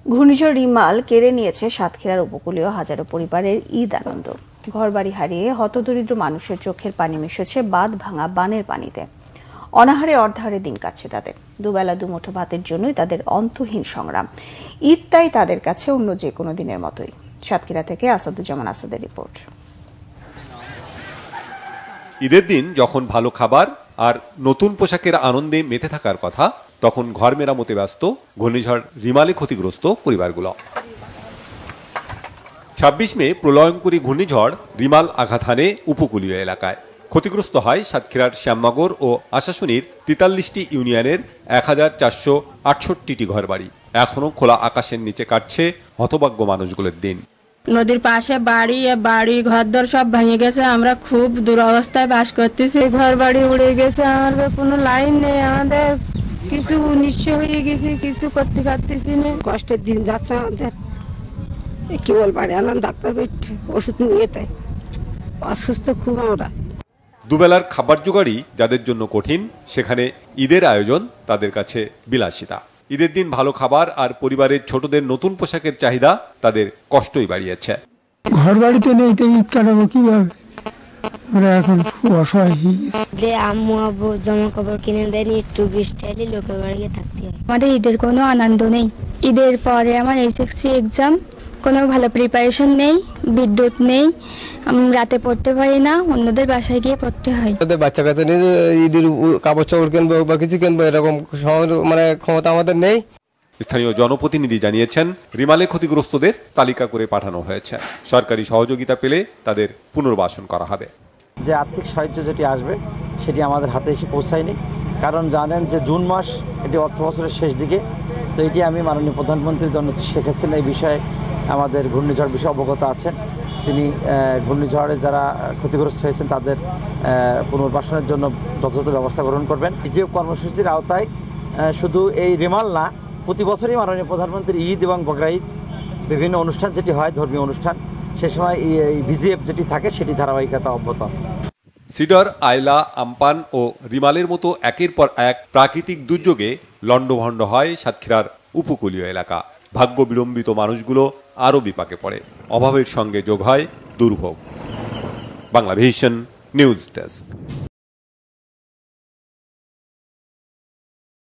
ঘূর্ণিঝড় রিমাল কেড়ে নিয়েছে সাতক্ষীরার উপকূলীয় হাজারো পরিবারের ঈদ আনন্দ। ঘরবাড়ি হারিয়ে হতদরিদ্র মানুষের চোখের পানি মিশেছে বাঁধ ভাঙা বানের পানিতে। অনাহারে অর্ধাহারে দিন কাটছে তাদের। দুবেলা দুমুঠো ভাতের জন্যই তাদের অন্তহীন সংগ্রাম। ঈদ তাই তাদের কাছে অন্য যে কোনো দিনের মতোই। সাতক্ষীরা থেকে আসাদুজ্জামান আসাদের রিপোর্ট। ঈদের দিন যখন ভালো খাবার আর নতুন পোশাকের আনন্দে মেতে থাকার কথা, তখন ঘর মেরামতে ব্যস্ত ঘূর্ণিঝড় রিমালে ক্ষতিগ্রস্ত পরিবারগুলো। ২৬ মে প্রলয়ঙ্করী ঘূর্ণিঝড় রিমাল আঘাত হানে উপকূলীয় এলাকায়। ক্ষতিগ্রস্ত হয় সাতক্ষীরার শ্যামনগর ও আশাশুনির ৪৩টি ইউনিয়নের ১,৪৬৮টি ঘরবাড়ি। এখনো খোলা আকাশের নিচে কাটছে হতভাগ্য মানুষগুলোর দিন। নদীর পাশে বাড়ি ঘরদর সব ভেঙে গেছে। আমরা খুব দুরবস্থায় বাস করতেছি। ঘর বাড়ি উড়ে গেছে, আমাদের কোনো লাইন নেই, আমাদের কিছু নিঃস্ব হয়ে গেছে, কিছু করতে পারতেছি না। কষ্টের দিন যাচ্ছে আমাদের। কি বলবো, ডাক্তার ওষুধ নিয়ে তাই অসুস্থ খুব আমরা। দুবেলার খাবার জোগাড়ই যাদের জন্য কঠিন, সেখানে ঈদের আয়োজন তাদের কাছে বিলাসিতা। ঈদের দিন ভালো খাবার আর পরিবারের ছোটদের নতুন পোশাকের চাহিদা তাদের কষ্টই বাড়িয়েছে। ঘর বাড়িতে নেই তো ঈদ কাটাবো কিভাবে? আমরা এখন খুব অসহায় হয়ে গেছি। আম্মু আব্বু জামা কাপড় কিনে দেয়নি, একটু বৃষ্টি এলে লোকের বাড়িতে থাকতে হয়। আমাদের ঈদের কোনো আনন্দ নেই। ঈদের পরে আমার এইচএসসি এক্সাম, কোনো ভালো প্রিপারেশন নেই, বিদ্যুৎ নেই, আমি রাতে পড়তে পারি না, অন্যদের বাসায় গিয়ে পড়তে হয়। বাচ্চা কাচ্চা নিয়ে ঈদের কাপড় চোপড় কিনবো বা কিছু কিনবো, এরকম ক্ষমতা আমাদের নেই। স্থানীয় জনপ্রতিনিধি জানিয়েছেন, রিমালে ক্ষতিগ্রস্তদের তালিকা করে পাঠানো হয়েছে। সরকারি সহযোগিতা পেলে তাদের পুনর্বাসন করা হবে। যে আর্থিক সাহায্য যেটি আসবে সেটি আমাদের হাতে এসে পৌঁছায়নি, কারণ জানেন যে জুন মাস এটি অর্থ বছরের শেষ দিকে। তো এটি আমি মাননীয় প্রধানমন্ত্রীর জন্য শেখ হাসিনা এই বিষয়ে আমাদের ঘূর্ণিঝড় বিষয়ে অবগত আছেন। তিনি ঘূর্ণিঝড়ে যারা ক্ষতিগ্রস্ত হয়েছেন তাদের পুনর্বাসনের জন্য যথাযথ ব্যবস্থা গ্রহণ করবেন। বিজেপি কর্মসূচির আওতায় শুধু এই রিমাল না, প্রতি বছরই মাননীয় প্রধানমন্ত্রী ঈদ এবং বকরা ঈদ বিভিন্ন অনুষ্ঠান যেটি হয়, ধর্মীয় অনুষ্ঠান, সে সময় এই ভিজিএফ যেটি থাকে সেটি ধারাবাহিকতা অব্যাহত আছে। সিডর, আইলা, আমপান ও রিমালের মতো একের পর এক প্রাকৃতিক দুর্যোগে লণ্ডভণ্ড হয় সাতক্ষীরার উপকূলীয় এলাকা। ভাগ্য বিলম্বিত মানুষগুলো আরও বিপাকে পড়ে। অভাবের সঙ্গে যোগ হয় দুর্ভোগ। Banglavision news desk.